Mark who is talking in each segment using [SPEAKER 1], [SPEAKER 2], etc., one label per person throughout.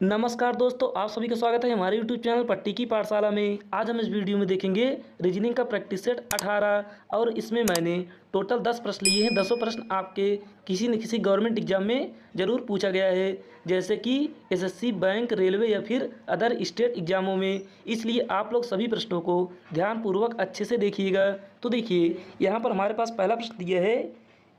[SPEAKER 1] नमस्कार दोस्तों, आप सभी का स्वागत है हमारे यूट्यूब चैनल पट्टी की पाठशाला में। आज हम इस वीडियो में देखेंगे रीजनिंग का प्रैक्टिस सेट 18 और इसमें मैंने टोटल 10 प्रश्न लिए हैं। 10 प्रश्न आपके किसी न किसी गवर्नमेंट एग्जाम में ज़रूर पूछा गया है, जैसे कि एसएससी, बैंक, रेलवे या फिर अदर स्टेट एग्जामों में। इसलिए आप लोग सभी प्रश्नों को ध्यानपूर्वक अच्छे से देखिएगा। तो देखिए, यहाँ पर हमारे पास पहला प्रश्न दिया है,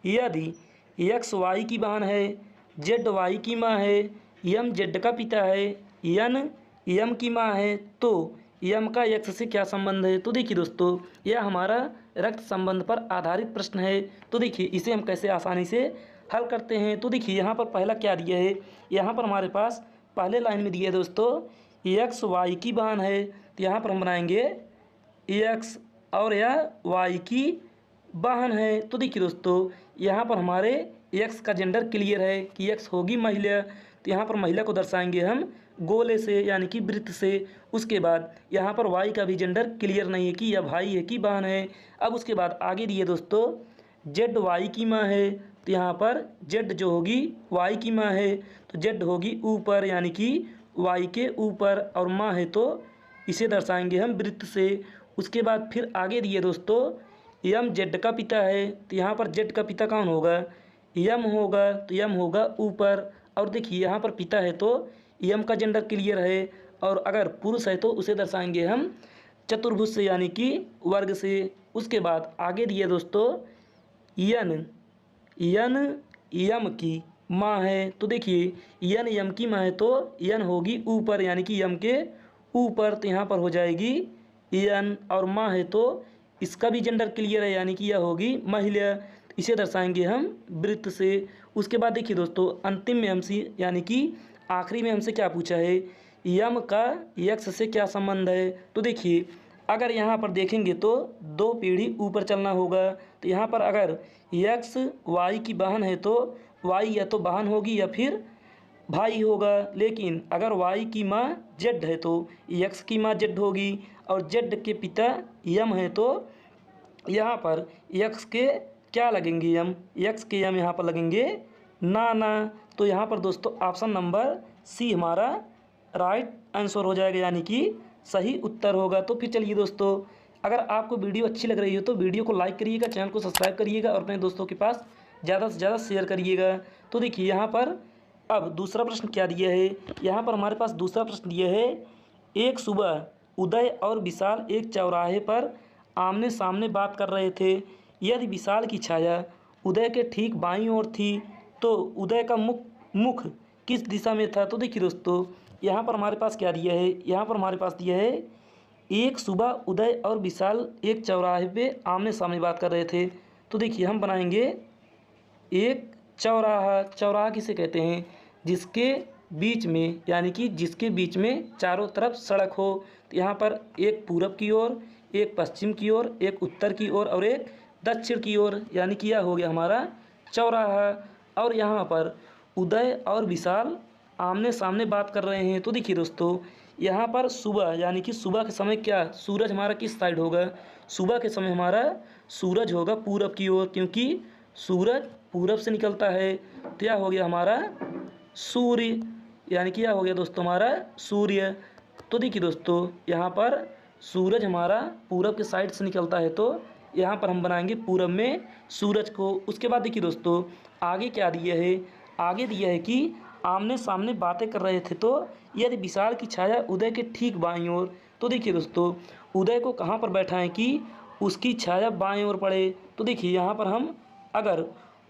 [SPEAKER 1] यदि एक्स वाई की बहन है, जेड वाई की माँ है, यम जेड का पिता है, यन यम की माँ है, तो यम का एक्स से क्या संबंध है। तो देखिए दोस्तों, यह हमारा रक्त संबंध पर आधारित प्रश्न है। तो देखिए, इसे हम कैसे आसानी से हल करते हैं। तो देखिए, यहाँ पर पहला क्या दिया है, यहाँ पर हमारे पास पहले लाइन में दिया है दोस्तों, एक्स वाई की बहन है। तो यहाँ पर हम बनाएंगे एक्स और यह वाई की बहन है। तो देखिए दोस्तों, यहाँ पर हमारे एक्स का जेंडर क्लियर है कि एक्स होगी महिला। तो यहाँ पर महिला को दर्शाएंगे हम गोले से, यानी कि वृत्त से। उसके बाद यहाँ पर वाई का भी जेंडर क्लियर नहीं है कि यह भाई है कि बहन है। अब उसके बाद आगे दिए दोस्तों, जेड वाई की माँ है। तो यहाँ पर जेड जो होगी वाई की माँ है, तो जेड होगी ऊपर, यानी कि वाई के ऊपर, और माँ है तो इसे दर्शाएंगे हम वृत्त से। उसके बाद फिर आगे दिए दोस्तों, यम जेड का पिता है। तो यहाँ पर जेड का पिता कौन होगा, यम होगा। तो यम होगा ऊपर। और देखिए, यहाँ पर पिता है तो यम का जेंडर क्लियर है, और अगर पुरुष है तो उसे दर्शाएंगे हम चतुर्भुज से, यानी कि वर्ग से। उसके बाद आगे दिए दोस्तों, यन यन यम की माँ है। तो देखिए, यन यम की माँ है तो यन होगी ऊपर, यानी कि यम के ऊपर। तो यहाँ पर हो जाएगी यन, और माँ है तो इसका भी जेंडर क्लियर है, यानी कि यह होगी महिला। इसे दर्शाएंगे हम वृत्त से। उसके बाद देखिए दोस्तों, अंतिम में हमसे, यानी कि आखिरी में हमसे क्या पूछा है, यम का यक्स से क्या संबंध है। तो देखिए, अगर यहाँ पर देखेंगे तो 2 पीढ़ी ऊपर चलना होगा। तो यहाँ पर अगर यक्स वाई की बहन है तो वाई या तो बहन होगी या फिर भाई होगा। लेकिन अगर वाई की माँ जेड है तो यक्स की माँ जेड होगी, और जेड के पिता यम है तो यहाँ पर यक्स के क्या लगेंगे, यम, यक्स के यम यहाँ पर लगेंगे नाना। तो यहाँ पर दोस्तों ऑप्शन नंबर सी हमारा राइट आंसर हो जाएगा, यानी कि सही उत्तर होगा। तो फिर चलिए दोस्तों, अगर आपको वीडियो अच्छी लग रही हो तो वीडियो को लाइक करिएगा, चैनल को सब्सक्राइब करिएगा, और अपने दोस्तों के पास ज़्यादा से ज़्यादा शेयर करिएगा। तो देखिए, यहाँ पर अब दूसरा प्रश्न क्या दिया है, यहाँ पर हमारे पास दूसरा प्रश्न दिया है, एक सुबह उदय और विशाल एक चौराहे पर आमने सामने बात कर रहे थे। यदि विशाल की छाया उदय के ठीक बाईं ओर थी तो उदय का मुख किस दिशा में था। तो देखिए दोस्तों, यहाँ पर हमारे पास क्या दिया है, यहाँ पर हमारे पास दिया है, एक सुबह उदय और विशाल एक चौराहे पे आमने सामने बात कर रहे थे। तो देखिए, हम बनाएंगे एक चौराहा। चौराहा किसे कहते हैं, जिसके बीच में, यानी कि जिसके बीच में चारों तरफ सड़क हो। तो यहाँ पर एक पूरब की ओर, एक पश्चिम की ओर, एक उत्तर की ओर, और एक दक्षिण की ओर, यानी कि यह हो गया हमारा चौराहा। और यहाँ पर उदय और विशाल आमने सामने बात कर रहे हैं। तो देखिए दोस्तों, यहाँ पर सुबह, यानी कि सुबह के समय क्या, सूरज हमारा किस साइड होगा, सुबह के समय हमारा सूरज होगा पूरब की ओर, क्योंकि सूरज पूरब से निकलता है। तो यह हो गया हमारा सूर्य, यानी कि यह हो गया दोस्तों हमारा सूर्य। तो देखिए दोस्तों, यहाँ पर सूरज हमारा पूरब के साइड से निकलता है, तो यहाँ पर हम बनाएंगे पूरब में सूरज को। उसके बाद देखिए दोस्तों, आगे क्या दिया है, आगे दिया है कि आमने सामने बातें कर रहे थे तो यदि विशाल की छाया उदय के ठीक बाईं ओर। तो देखिए दोस्तों, उदय को कहाँ पर बैठाएं कि उसकी छाया बाईं ओर पड़े। तो देखिए, यहाँ पर हम अगर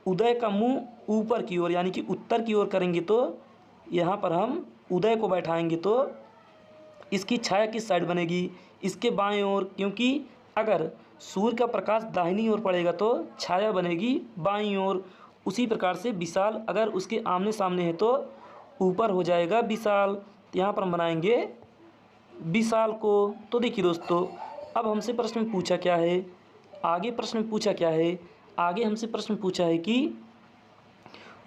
[SPEAKER 1] उदय का मुंह ऊपर की ओर, यानी कि उत्तर की ओर करेंगे, तो यहाँ पर हम उदय को बैठाएंगे तो इसकी छाया किस साइड बनेगी, इसके बाएं ओर, क्योंकि अगर सूर्य का प्रकाश दाहिनी ओर पड़ेगा तो छाया बनेगी बाईं ओर। उसी प्रकार से विशाल अगर उसके आमने सामने है तो ऊपर हो जाएगा विशाल। तो यहाँ पर हम बनाएंगे विशाल को। तो देखिए दोस्तों, अब हमसे प्रश्न में पूछा क्या है, आगे प्रश्न में पूछा क्या है, आगे हमसे प्रश्न पूछा है कि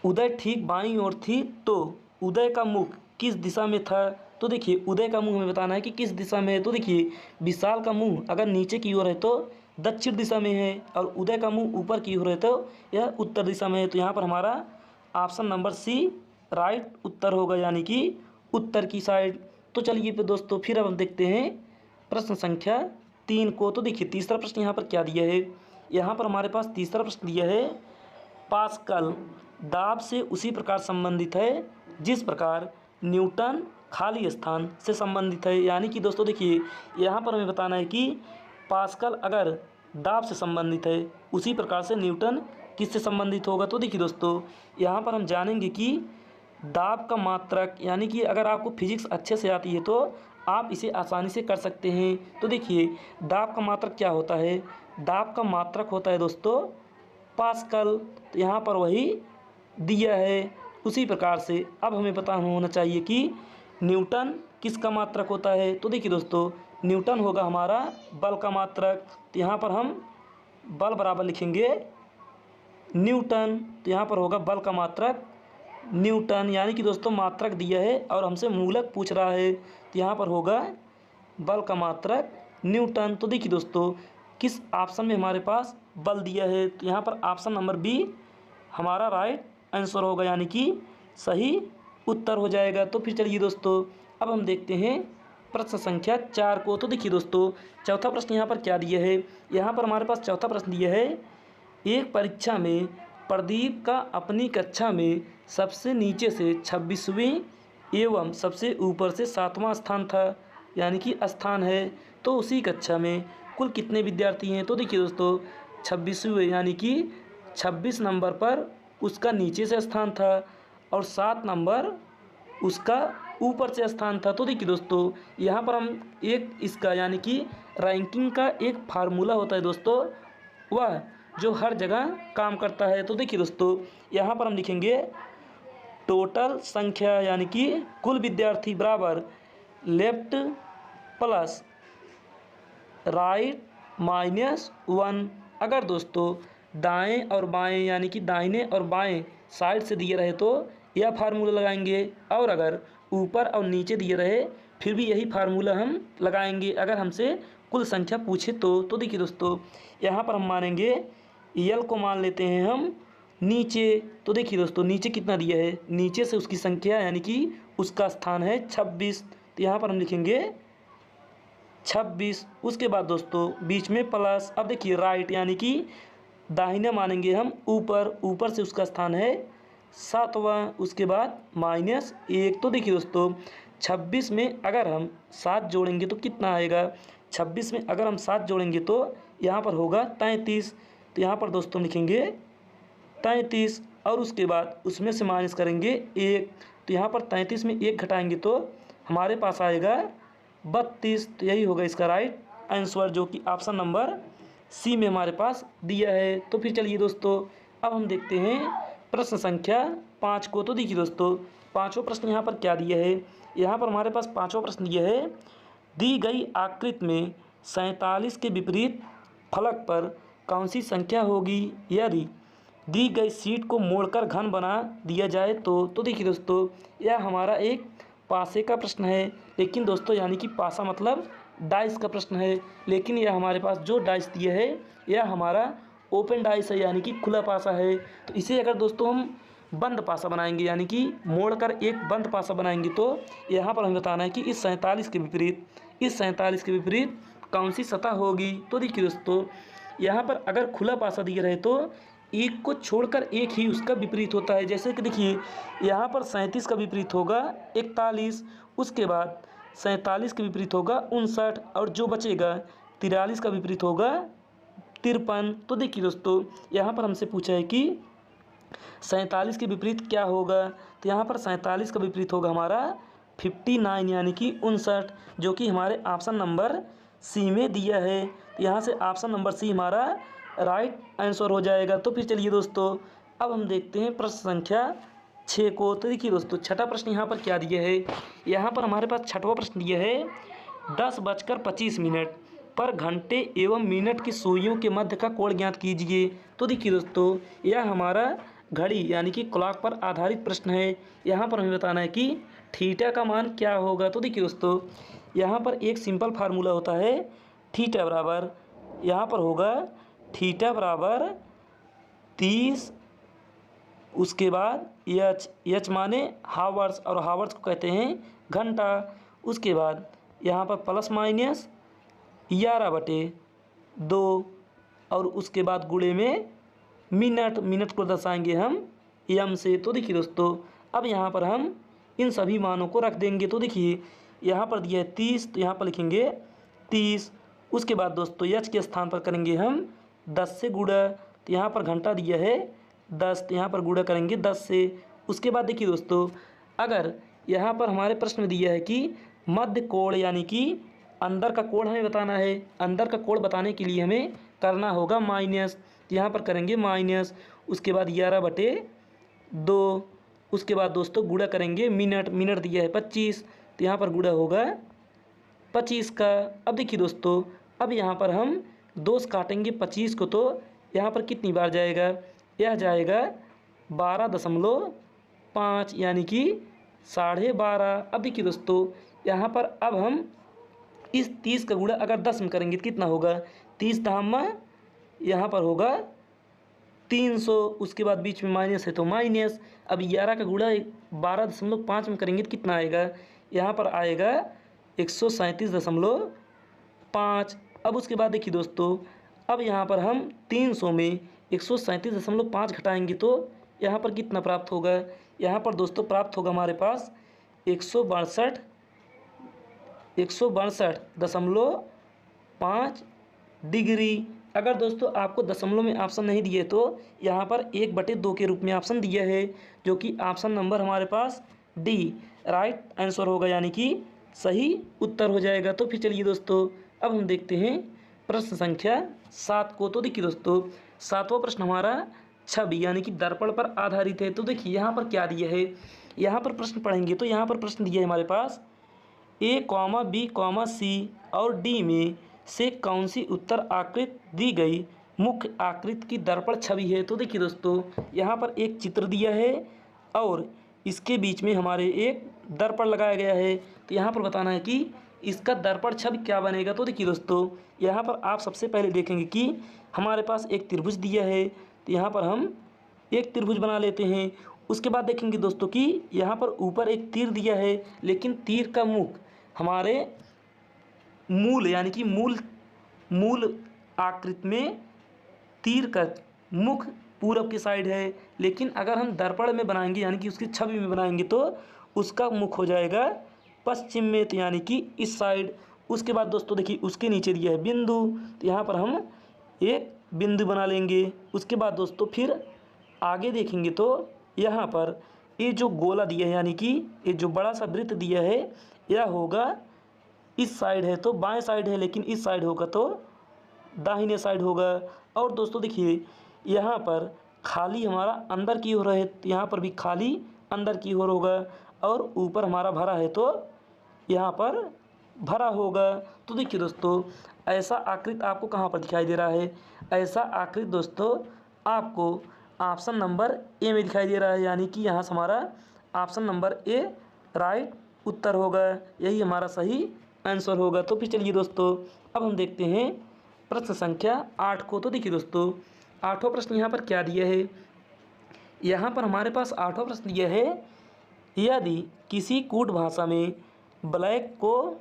[SPEAKER 1] उदय ठीक बाईं ओर थी तो उदय का मुख किस दिशा में था। तो देखिए, उदय का मुंह हमें बताना है कि किस दिशा में है। तो देखिए, विशाल का मुंह अगर नीचे की ओर है तो दक्षिण दिशा में है, और उदय का मुंह ऊपर की ओर है तो यह उत्तर दिशा में है। तो यहाँ पर हमारा ऑप्शन नंबर सी राइट उत्तर होगा, यानी कि उत्तर की साइड। तो चलिए फिर दोस्तों फिर अब हम देखते हैं प्रश्न संख्या 3 को। तो देखिए तीसरा प्रश्न यहाँ पर क्या दिया है। यहाँ पर हमारे पास तीसरा प्रश्न दिया है, पास्कल दाब से उसी प्रकार संबंधित है जिस प्रकार न्यूटन खाली स्थान से संबंधित है। यानी कि दोस्तों देखिए यहाँ पर हमें बताना है कि पास्कल अगर दाब से संबंधित है उसी प्रकार से न्यूटन किससे संबंधित होगा। तो देखिए दोस्तों यहाँ पर हम जानेंगे कि दाब का मात्रक, यानी कि अगर आपको फिजिक्स अच्छे से आती है तो आप इसे आसानी से कर सकते हैं। तो देखिए दाब का मात्रक क्या होता है, दाब का मात्रक होता है दोस्तों पास्कल। तो यहाँ पर वही दिया है। उसी प्रकार से अब हमें पता होना चाहिए कि न्यूटन किसका मात्रक होता है। तो देखिए दोस्तों न्यूटन होगा हमारा बल का मात्रक। तो यहाँ पर हम बल बराबर लिखेंगे न्यूटन। तो यहाँ पर होगा बल का मात्रक न्यूटन, यानी कि दोस्तों मात्रक दिया है और हमसे मूलक पूछ रहा है। तो यहाँ पर होगा बल का मात्रक न्यूटन। तो देखिए दोस्तों किस ऑप्शन में हमारे पास बल दिया है। तो यहाँ पर ऑप्शन नंबर बी हमारा राइट आंसर होगा, यानी कि सही उत्तर हो जाएगा। तो फिर चलिए दोस्तों अब हम देखते हैं प्रश्न संख्या 4 को। तो देखिए दोस्तों चौथा प्रश्न यहाँ पर क्या दिया है। यहाँ पर हमारे पास चौथा प्रश्न दिया है, एक परीक्षा में प्रदीप का अपनी कक्षा में सबसे नीचे से 26वीं एवं सबसे ऊपर से 7वां स्थान था, यानी कि स्थान है। तो उसी कक्षा में कुल कितने विद्यार्थी हैं। तो देखिए दोस्तों 26वीं यानी कि 26 नंबर पर उसका नीचे से स्थान था और 7 नंबर उसका ऊपर से स्थान था। तो देखिए दोस्तों यहाँ पर हम एक इसका यानी कि रैंकिंग का एक फार्मूला होता है दोस्तों, वह जो हर जगह काम करता है। तो देखिए दोस्तों यहाँ पर हम लिखेंगे टोटल संख्या यानी कि कुल विद्यार्थी बराबर लेफ्ट प्लस राइट माइनस 1। अगर दोस्तों दाएं और बाएं यानी कि दाहिने और बाएं साइड से दिए रहे तो यह फार्मूला लगाएंगे, और अगर ऊपर और नीचे दिए रहे फिर भी यही फार्मूला हम लगाएंगे अगर हमसे कुल संख्या पूछे तो। देखिए दोस्तों यहाँ पर हम मानेंगे यल को मान लेते हैं हम नीचे। तो देखिए दोस्तों नीचे कितना दिया है, नीचे से उसकी संख्या यानी कि उसका स्थान है 26। तो यहाँ पर हम लिखेंगे 26। उसके बाद दोस्तों बीच में प्लस। अब देखिए राइट यानी कि दाहिने मानेंगे हम ऊपर, ऊपर से उसका स्थान है 7वां। उसके बाद -1। तो देखिए दोस्तों 26 में अगर हम 7 जोड़ेंगे तो कितना आएगा, 26 में अगर हम 7 जोड़ेंगे तो यहाँ पर होगा 33। तो यहाँ पर दोस्तों लिखेंगे 33 और उसके बाद उसमें से माइनस करेंगे 1। तो यहाँ पर 33 में 1 घटाएंगे तो हमारे पास आएगा 32। तो यही होगा इसका राइट आंसर, जो कि ऑप्शन नंबर सी में हमारे पास दिया है। तो फिर चलिए दोस्तों अब हम देखते हैं प्रश्न संख्या 5 को। तो देखिए दोस्तों पाँचों प्रश्न यहाँ पर क्या दिया है। यहाँ पर हमारे पास पाँचों प्रश्न दिया है, दी गई आकृति में 47 के विपरीत फलक पर कौन सी संख्या होगी यदि दी गई शीट को मोड़कर घन बना दिया जाए तो देखिए दोस्तों यह हमारा एक पासे का प्रश्न है, लेकिन दोस्तों यानी कि पासा मतलब डाइस का प्रश्न है, लेकिन यह हमारे पास जो डाइस दिया है यह हमारा ओपन डाइस है, यानी कि खुला पासा है। तो इसे अगर दोस्तों हम बंद पासा बनाएंगे यानी कि मोड़कर एक बंद पासा बनाएंगे तो यहाँ पर हमें बताना है कि इस 47 के विपरीत कौन सी सतह होगी। तो देखिए दोस्तों यहाँ पर अगर खुला पासा दिया रहे तो एक को छोड़कर एक ही उसका विपरीत होता है। जैसे कि देखिए यहाँ पर 37 का विपरीत होगा 41, उसके बाद 47 के विपरीत होगा 59 और जो बचेगा 43 का विपरीत होगा 53। तो देखिए दोस्तों यहाँ पर हमसे पूछा है कि 47 के विपरीत क्या होगा। तो यहाँ पर 47 का विपरीत होगा हमारा 59 यानी कि 59, जो कि हमारे ऑप्शन नंबर सी में दिया है। तो यहाँ से ऑप्शन नंबर सी हमारा राइट आंसर हो जाएगा। तो फिर चलिए दोस्तों अब हम देखते हैं प्रश्न संख्या 6 को। तो देखिए दोस्तों छठा प्रश्न यहाँ पर क्या दिया है। यहाँ पर हमारे पास छठवां प्रश्न दिया है, 10:25 पर घंटे एवं मिनट की सुइयों के मध्य का कोण ज्ञात कीजिए। तो देखिए दोस्तों यह हमारा घड़ी यानी कि क्लॉक पर आधारित प्रश्न है। यहाँ पर हमें बताना है कि थीटा का मान क्या होगा। तो देखिए दोस्तों यहाँ पर एक सिंपल फार्मूला होता है, थीटा बराबर यहाँ पर होगा थीटा बराबर 30 उसके बाद एच, एच माने हावर्स और हावर्स को कहते हैं घंटा। उसके बाद यहाँ पर प्लस माइनस 11/2 और उसके बाद गुणे में मिनट, मिनट को दर्शाएंगे हम एम से। तो देखिए दोस्तों अब यहाँ पर हम इन सभी मानों को रख देंगे। तो देखिए यहाँ पर दिया है 30, तो यहाँ पर लिखेंगे 30। उसके बाद दोस्तों एच के स्थान पर करेंगे हम 10 से गुणा, तो यहाँ पर घंटा दिया है 10, तो यहाँ पर गुणा करेंगे 10 से। उसके बाद देखिए दोस्तों अगर यहाँ पर हमारे प्रश्न में दिया है कि मध्य कोण यानी कि अंदर का कोण हमें बताना है, अंदर का कोण बताने के लिए हमें करना होगा माइनस, तो यहाँ पर करेंगे माइनस। उसके बाद 11/2, उसके बाद दोस्तों गुणा करेंगे मिनट, मिनट दिया है 25, तो यहाँ पर गुणा होगा 25 का। अब देखिए दोस्तों अब यहाँ पर हम 2 से काटेंगे 25 को, तो यहाँ पर कितनी बार जाएगा, यह जाएगा 12.5 यानी कि 12.5। अब देखिए दोस्तों यहाँ पर अब हम इस 30 का गुणा अगर 10 में करेंगे तो कितना होगा, 30 धामा यहाँ पर होगा 300। उसके बाद बीच में माइनस है तो माइनस। अब 11 का गुणा 12.5 में करेंगे तो कितना आएगा, यहाँ पर आएगा 137.5। अब उसके बाद देखिए दोस्तों अब यहाँ पर हम 300 में 137.5 घटाएंगे तो यहाँ पर कितना प्राप्त होगा, यहाँ पर दोस्तों प्राप्त होगा हमारे पास 162.5 डिग्री। अगर दोस्तों आपको दशमलव में ऑप्शन नहीं दिए तो यहाँ पर 1/2 के रूप में ऑप्शन दिया है, जो कि ऑप्शन नंबर हमारे पास डी राइट आंसर होगा, यानी कि सही उत्तर हो जाएगा। तो फिर चलिए दोस्तों अब हम देखते हैं प्रश्न संख्या 7 को। तो देखिए दोस्तों 7वां प्रश्न हमारा छवि यानी कि दर्पण पर आधारित है। तो देखिए यहाँ पर क्या दिया है, यहाँ पर प्रश्न पढ़ेंगे तो यहाँ पर प्रश्न दिया है हमारे पास A, B, C और D में से कौन सी उत्तर आकृति दी गई मुख्य आकृति की दर्पण छवि है। तो देखिए दोस्तों यहाँ पर एक चित्र दिया है और इसके बीच में हमारे एक दर्पण लगाया गया है, तो यहाँ पर बताना है कि इसका दर्पण छवि क्या बनेगा। तो देखिए दोस्तों यहाँ पर आप सबसे पहले देखेंगे कि हमारे पास एक त्रिभुज दिया है, तो यहाँ पर हम एक त्रिभुज बना लेते हैं। उसके बाद देखेंगे दोस्तों कि यहाँ पर ऊपर एक तीर दिया है, लेकिन तीर का मुख हमारे मूल यानी कि मूल आकृति में तीर का मुख पूरब की साइड है, लेकिन अगर हम दर्पण में बनाएंगे यानी कि उसकी छवि में बनाएंगे तो उसका मुख हो जाएगा पश्चिम में, तो यानी कि इस साइड। उसके बाद दोस्तों देखिए उसके नीचे दिया है बिंदु, तो यहाँ पर हम एक बिंदु बना लेंगे। उसके बाद दोस्तों फिर आगे देखेंगे तो यहाँ पर ये जो गोला दिया है यानी कि ये जो बड़ा सा वृत्त दिया है यह होगा इस साइड है तो बाएं साइड है, लेकिन इस साइड होगा तो दाहिने साइड होगा। और दोस्तों देखिए यहाँ पर खाली हमारा अंदर की ओर है, तो यहाँ पर भी खाली अंदर की ओर होगा, और ऊपर हमारा भरा है तो यहाँ पर भरा होगा। तो देखिए दोस्तों ऐसा आकृति आपको कहाँ पर दिखाई दे रहा है, ऐसा आकृति दोस्तों आपको ऑप्शन नंबर ए में दिखाई दे रहा है, यानी कि यहाँ से हमारा ऑप्शन नंबर ए राइट उत्तर होगा, यही हमारा सही आंसर होगा। तो फिर चलिए दोस्तों अब हम देखते हैं प्रश्न संख्या 8 को। तो देखिए दोस्तों 8वां प्रश्न यहाँ पर क्या दिया है, यहाँ पर हमारे पास 8वां प्रश्न दिया है यदि किसी कूट भाषा में ब्लैक को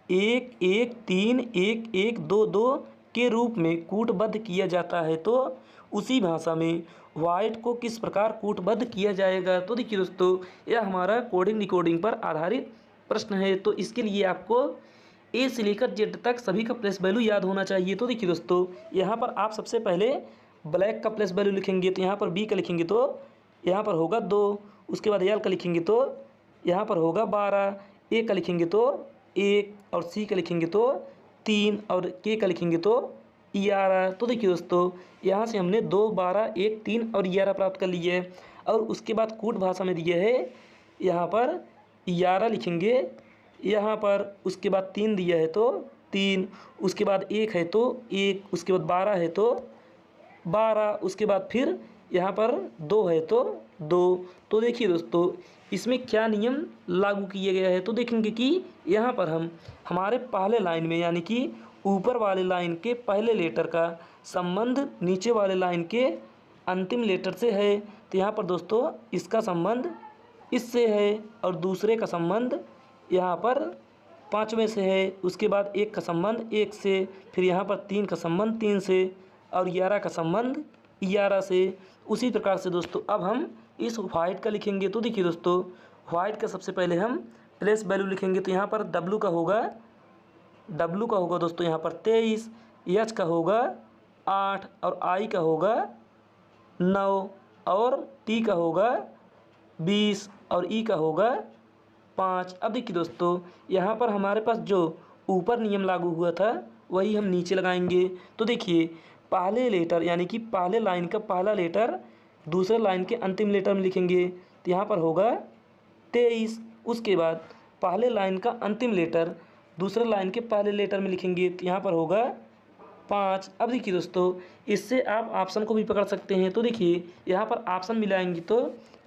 [SPEAKER 1] 1 1 3 1 1 2 2 के रूप में कूटबद्ध किया जाता है तो उसी भाषा में वाइट को किस प्रकार कूटबद्ध किया जाएगा। तो देखिए दोस्तों यह हमारा कोडिंग डिकोडिंग पर आधारित प्रश्न है, तो इसके लिए आपको ए से लेकर जेड तक सभी का प्लेस वैल्यू याद होना चाहिए। तो देखिए दोस्तों यहाँ पर आप सबसे पहले ब्लैक का प्लेस वैल्यू लिखेंगे, तो यहाँ पर बी का लिखेंगे तो यहाँ पर होगा 2, उसके बाद एल का लिखेंगे तो यहाँ पर होगा 12, ए का लिखेंगे तो 1 और सी का लिखेंगे तो 3 और के का लिखेंगे तो 11। तो देखिए दोस्तों यहाँ से हमने 2 12 1 3 और 11 प्राप्त कर लिए है, और उसके बाद कूट भाषा में दिए है यहाँ पर 11 लिखेंगे यहाँ पर, उसके बाद 3 दिया है तो 3, उसके बाद 1 है तो 1, उसके बाद 12 है तो 12, उसके बाद फिर यहाँ पर 2 है तो 2। तो देखिए दोस्तों इसमें क्या नियम लागू किया गया है, तो देखेंगे कि यहाँ पर हम हमारे पहले लाइन में यानी कि ऊपर वाले लाइन के पहले लेटर का संबंध नीचे वाले लाइन के अंतिम लेटर से है, तो यहाँ पर दोस्तों इसका संबंध इससे है और दूसरे का संबंध यहाँ पर 5वें से है। उसके बाद 1 का संबंध 1 से, फिर यहाँ पर 3 का संबंध 3 से और 11 का संबंध 11 से। उसी प्रकार से दोस्तों अब हम इस वाइट का लिखेंगे। तो देखिए दोस्तों वाइट का सबसे पहले हम प्लेस वैल्यू लिखेंगे। तो यहाँ पर W का होगा दोस्तों यहाँ पर 23, H का होगा 8 और I का होगा 9 और T का होगा 20 और E का होगा 5। अब देखिए दोस्तों यहाँ पर हमारे पास जो ऊपर नियम लागू हुआ था वही हम नीचे लगाएंगे। तो देखिए पहले लेटर यानी कि पहले लाइन का पहला लेटर दूसरे लाइन के अंतिम लेटर में लिखेंगे। तो यहाँ पर होगा 23। उसके बाद पहले लाइन का अंतिम लेटर दूसरे लाइन के पहले लेटर में लिखेंगे। तो यहाँ पर होगा 5। अब देखिए दोस्तों इससे आप ऑप्शन को भी पकड़ सकते हैं। तो देखिए यहाँ पर ऑप्शन मिलाएंगे तो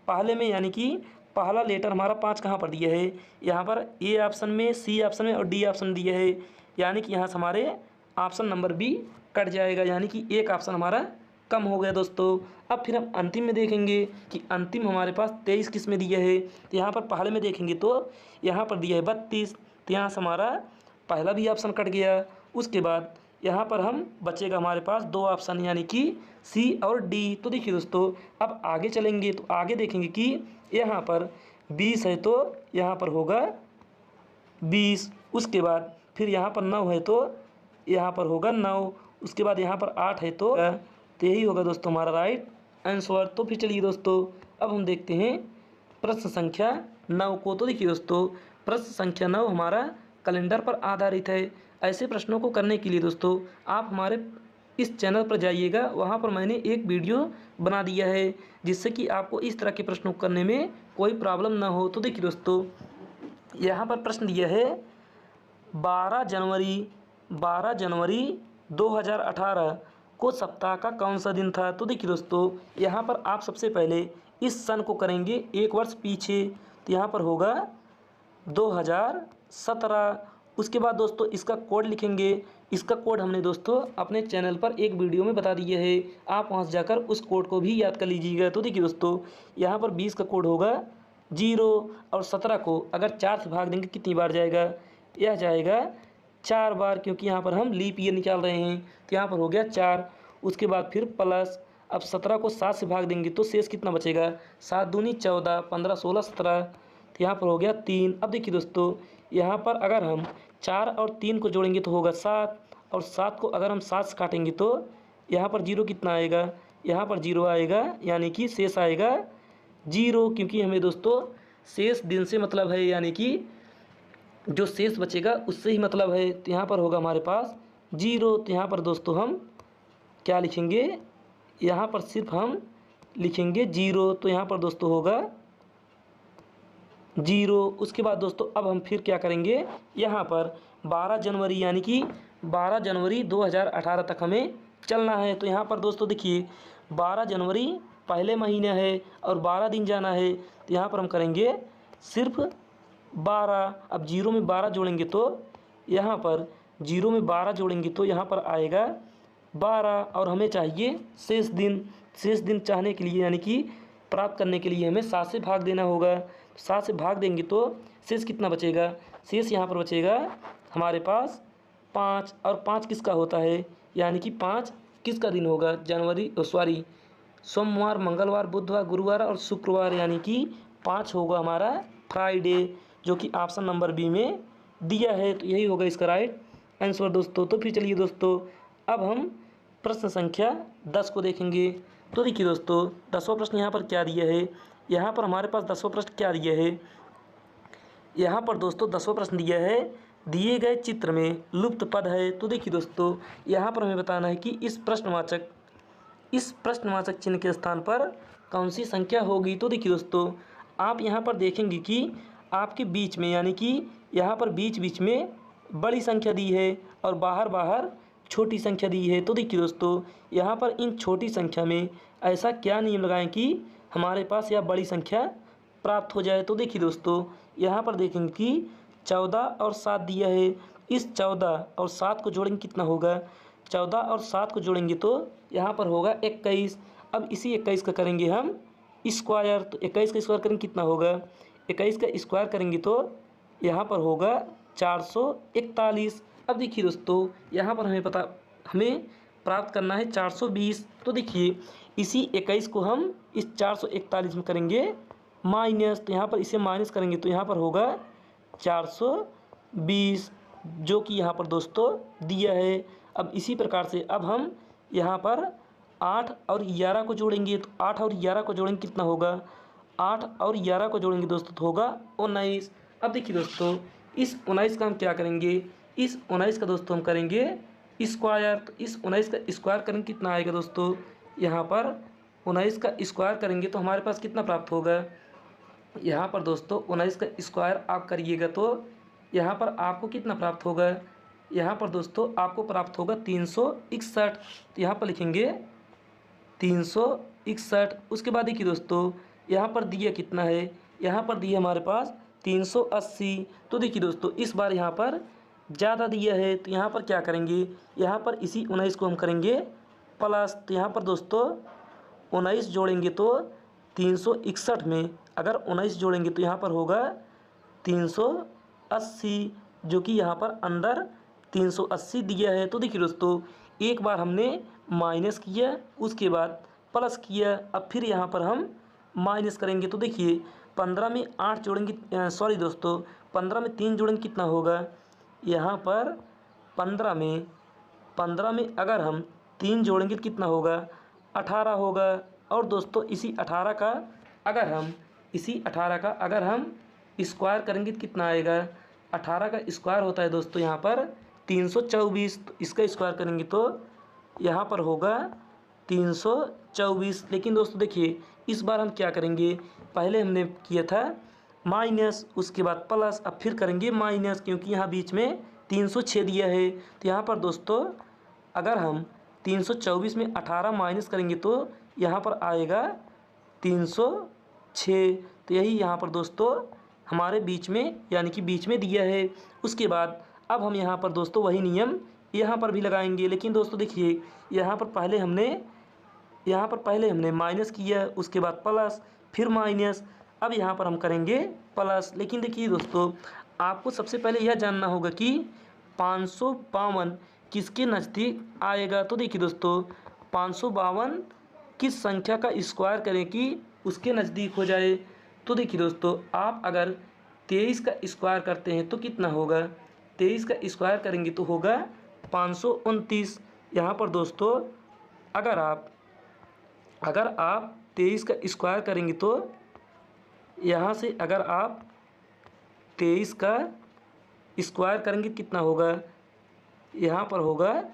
[SPEAKER 1] पहले में यानी कि पहला लेटर हमारा 5 कहाँ पर दिया है, यहाँ पर ए ऑप्शन में, सी ऑप्शन में और डी ऑप्शन में दिया है। यानी कि यहाँ से हमारे ऑप्शन नंबर भी कट जाएगा, यानी कि एक ऑप्शन हमारा कम हो गया दोस्तों। अब फिर हम अंतिम में देखेंगे कि अंतिम हमारे पास 23 किस में दिया है। तो यहाँ पर पहले में देखेंगे तो यहाँ पर दिया है 32। तो यहाँ से हमारा पहला भी ऑप्शन कट गया। उसके बाद यहाँ पर हम बचेगा हमारे पास 2 ऑप्शन यानी कि सी और डी। तो देखिए दोस्तों अब आगे चलेंगे तो आगे देखेंगे कि यहाँ पर 20 है तो यहाँ पर होगा 20। उसके बाद फिर यहाँ पर 9 है तो यहाँ पर होगा 9। उसके बाद यहाँ पर 8 है तो यही होगा दोस्तों हमारा राइट आंसर। तो फिर चलिए दोस्तों अब हम देखते हैं प्रश्न संख्या 9 को। तो देखिए दोस्तों प्रश्न संख्या 9 हमारा कैलेंडर पर आधारित है। ऐसे प्रश्नों को करने के लिए दोस्तों आप हमारे इस चैनल पर जाइएगा, वहाँ पर मैंने एक वीडियो बना दिया है जिससे कि आपको इस तरह के प्रश्नों को करने में कोई प्रॉब्लम ना हो। तो देखिए दोस्तों यहाँ पर प्रश्न दिया है 12 जनवरी 2018 को सप्ताह का कौन सा दिन था। तो देखिए दोस्तों यहाँ पर आप सबसे पहले इस सन को करेंगे 1 वर्ष पीछे। तो यहाँ पर होगा 2017। उसके बाद दोस्तों इसका कोड लिखेंगे। इसका कोड हमने दोस्तों अपने चैनल पर एक वीडियो में बता दिया है, आप वहां से जाकर उस कोड को भी याद कर लीजिएगा। तो देखिए दोस्तों यहाँ पर 20 का कोड होगा 0 और 17 को अगर 4 से भाग देंगे कितनी बार जाएगा, यह जाएगा 4 बार, क्योंकि यहाँ पर हम लीप ईयर निकाल रहे हैं। तो यहाँ पर हो गया 4। उसके बाद फिर प्लस, अब 17 को 7 से भाग देंगे तो शेष कितना बचेगा, 7 दूनी 14, 15, 16, 17। तो यहाँ पर हो गया 3। अब देखिए दोस्तों यहाँ पर अगर हम 4 और 3 को जोड़ेंगे तो होगा 7 और 7 को अगर हम 7 से काटेंगे तो यहाँ पर 0 कितना आएगा, यहाँ पर 0 आएगा, यानी कि शेष आएगा 0, क्योंकि हमें दोस्तों शेष दिन से मतलब है, यानी कि जो शेष बचेगा उससे ही मतलब है। तो यहाँ पर होगा हमारे पास 0। तो यहाँ पर दोस्तों हम क्या लिखेंगे, यहाँ पर सिर्फ हम लिखेंगे 0। तो यहाँ पर दोस्तों होगा 0। उसके बाद दोस्तों अब हम फिर क्या करेंगे, यहाँ पर 12 जनवरी यानी कि 12 जनवरी 2018 तक हमें चलना है। तो यहाँ पर दोस्तों देखिए 12 जनवरी पहले महीने है और 12 दिन जाना है। तो यहाँ पर हम करेंगे सिर्फ 12। अब 0 में 12 जोड़ेंगे तो यहाँ पर 0 में 12 जोड़ेंगे तो यहाँ पर आएगा 12 और हमें चाहिए शेष दिन। शेष दिन चाहने के लिए यानी कि प्राप्त करने के लिए हमें 7 से भाग देना होगा। 7 से भाग देंगे तो शेष कितना बचेगा, शेष यहाँ पर बचेगा हमारे पास 5। और 5 किसका होता है, यानी कि 5 किसका दिन होगा, सोमवार, मंगलवार, बुधवार, गुरुवार और शुक्रवार, यानी कि 5 होगा हमारा फ्राइडे, जो कि ऑप्शन नंबर बी में दिया है। तो यही होगा इसका राइट आंसर दोस्तों। तो फिर चलिए दोस्तों अब हम प्रश्न संख्या 10 को देखेंगे। तो देखिए दोस्तों 10वां प्रश्न यहाँ पर क्या दिया है, यहाँ पर हमारे पास 10वां प्रश्न क्या दिया है, यहाँ पर दोस्तों 10वां प्रश्न दिया है दिए गए चित्र में लुप्त पद है। तो देखिए दोस्तों यहाँ पर हमें बताना है कि इस प्रश्नवाचक चिन्ह के स्थान पर कौन सी संख्या होगी। तो देखिए दोस्तों आप यहाँ पर देखेंगे कि आपके बीच में, यानी कि यहाँ पर बीच में बड़ी संख्या दी है और बाहर छोटी संख्या दी है। तो देखिए दोस्तों यहाँ पर इन छोटी संख्या में ऐसा क्या नियम लगाएं कि हमारे पास यह बड़ी संख्या प्राप्त हो जाए। तो देखिए दोस्तों यहाँ पर देखेंगे कि 14 और 7 दिया है। इस 14 और 7 को जोड़ेंगे कितना होगा, 14 और 7 को जोड़ेंगे तो यहाँ पर होगा 21। अब इसी 21 का करेंगे हम स्क्वायर, तो 21 का स्क्वायर करेंगे कितना होगा, 21 का स्क्वायर करेंगे तो यहाँ पर होगा 441। अब देखिए दोस्तों, यहाँ पर हमें प्राप्त करना है 420। तो देखिए इसी 21 को हम इस 441 में करेंगे माइनस, तो यहाँ पर इसे माइनस करेंगे तो यहाँ पर होगा 420, जो कि यहाँ पर दोस्तों दिया है। अब इसी प्रकार से अब हम यहाँ पर 8 और 11 को जोड़ेंगे, तो 8 और 11 को जोड़ेंगे कितना होगा, 8 और 11 को जोड़ेंगे दोस्तों तो होगा 19। अब देखिए दोस्तों, इस 19 का हम क्या करेंगे, इस 19 का दोस्तों हम करेंगे स्क्वायर, तो इस 19 का स्क्वायर करेंगे कितना आएगा दोस्तों, यहाँ पर 19 का स्क्वायर करेंगे तो हमारे पास कितना प्राप्त होगा, यहाँ पर दोस्तों 19 का स्क्वायर आप करिएगा तो यहाँ पर आपको कितना प्राप्त होगा, यहाँ पर दोस्तों आपको प्राप्त होगा 361। तो यहाँ पर लिखेंगे 361। उसके बाद देखिए दोस्तों, यहाँ पर दिया कितना है, यहाँ पर दिया हमारे पास 380। तो देखिए दोस्तों, इस बार यहाँ पर ज़्यादा दिया है, तो यहाँ पर क्या करेंगे, यहाँ पर इसी 19 को हम करेंगे प्लस। तो यहाँ पर दोस्तों 19 जोड़ेंगे तो 361 में अगर 19 जोड़ेंगे तो यहाँ पर होगा 380, जो कि यहाँ पर अंदर 380 दिया है। तो देखिए दोस्तों, एक बार हमने माइनस किया, उसके बाद प्लस किया, अब फिर यहाँ पर हम माइनस करेंगे। तो देखिए 15 में 8 जोड़ेंगे, सॉरी दोस्तों 15 में 3 जोड़ेंगे कितना होगा, यहाँ पर 15 में अगर हम 3 जोड़ेंगे तो कितना होगा, 18 होगा। और दोस्तों इसी 18 का अगर हम स्क्वायर करेंगे तो कितना आएगा, 18 का स्क्वायर होता है दोस्तों यहाँ पर 324। तो इसका स्क्वायर करेंगे तो यहाँ पर होगा 324। लेकिन दोस्तों देखिए इस बार हम क्या करेंगे, पहले हमने किया था माइनस, उसके बाद प्लस, अब फिर करेंगे माइनस, क्योंकि यहाँ बीच में 306 दिया है। तो यहाँ पर दोस्तों अगर हम 324 में 18 माइनस करेंगे तो यहाँ पर आएगा 306। तो यही यहाँ पर दोस्तों हमारे बीच में, यानी कि बीच में दिया है। उसके बाद अब हम यहाँ पर दोस्तों वही नियम यहाँ पर भी लगाएंगे। लेकिन दोस्तों देखिए यहाँ पर पहले हमने माइनस किया, उसके बाद प्लस, फिर माइनस, अब यहाँ पर हम करेंगे प्लस। लेकिन देखिए दोस्तों, आपको सबसे पहले यह जानना होगा कि 552 किसके नज़दीक आएगा। तो देखिए दोस्तों, 552 किस संख्या का स्क्वायर करें कि उसके नज़दीक हो जाए। तो देखिए दोस्तों, आप अगर 23 का स्क्वायर करते हैं तो कितना होगा, 23 का स्क्वायर करेंगे तो होगा 529। यहाँ पर दोस्तों अगर आप 23 का स्क्वायर करेंगे तो यहाँ से अगर आप 23 का स्क्वायर करेंगे कितना होगा, यहाँ पर होगा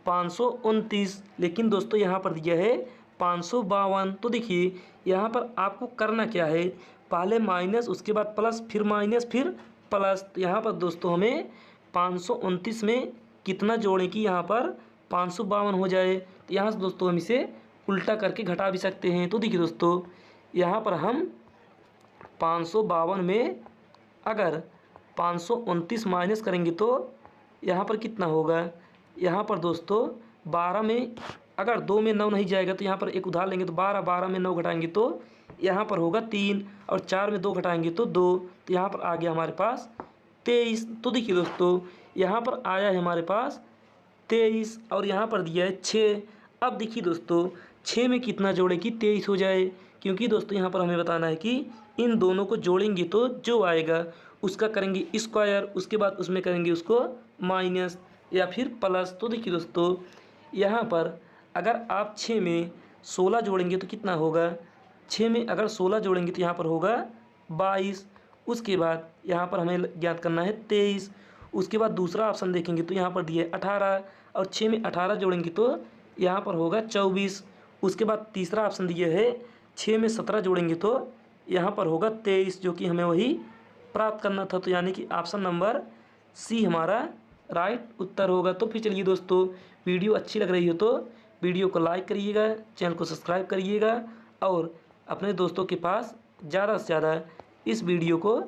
[SPEAKER 1] 529। लेकिन दोस्तों यहाँ पर दिया है 552। तो देखिए यहाँ पर आपको करना क्या है, पहले माइनस, उसके बाद प्लस, फिर माइनस, फिर प्लस। तो यहाँ पर दोस्तों हमें 529 में कितना जोड़ें कि यहाँ पर 552 हो जाए। तो यहाँ से दोस्तों हम इसे उल्टा करके घटा भी सकते हैं। तो देखिए दोस्तों, यहाँ पर हम 552 में अगर 529 माइनस करेंगे तो यहाँ पर कितना होगा, यहाँ पर दोस्तों 12 में अगर 2 में 9 नहीं जाएगा तो यहाँ पर एक उधार लेंगे तो 12 में 9 घटाएंगे तो यहाँ पर होगा 3, और 4 में 2 घटाएंगे तो 2। तो यहाँ पर आ गया हमारे पास 23। तो देखिए दोस्तों, यहाँ पर आया है हमारे पास 23 और यहाँ पर दिया है 6। अब देखिए दोस्तों, 6 में कितना जोड़े कि 23 हो जाए, क्योंकि दोस्तों यहाँ पर हमें बताना है कि इन दोनों को जोड़ेंगे तो जो आएगा उसका करेंगे स्क्वायर, उसके बाद उसमें करेंगे उसको माइनस या फिर प्लस। तो देखिए दोस्तों, यहाँ पर अगर आप 6 में 16 जोड़ेंगे तो कितना होगा, 6 में अगर 16 जोड़ेंगे तो यहाँ पर होगा 22। उसके बाद यहाँ पर हमें ज्ञात करना है 23। उसके बाद दूसरा ऑप्शन देखेंगे तो यहाँ पर दिया है 18, और 6 में 18 जोड़ेंगे तो यहाँ पर होगा 24। उसके बाद तीसरा ऑप्शन दिया है 6 में 17 जोड़ेंगे तो यहाँ पर होगा 23, जो कि हमें वही प्राप्त करना था। तो यानी कि ऑप्शन नंबर सी हमारा राइट उत्तर होगा। तो फिर चलिए दोस्तों, वीडियो अच्छी लग रही हो तो वीडियो को लाइक करिएगा, चैनल को सब्सक्राइब करिएगा और अपने दोस्तों के पास ज़्यादा से ज़्यादा इस वीडियो को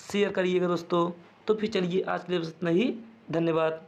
[SPEAKER 1] शेयर करिएगा दोस्तों। तो फिर चलिए आज के लिए बस इतना ही, धन्यवाद।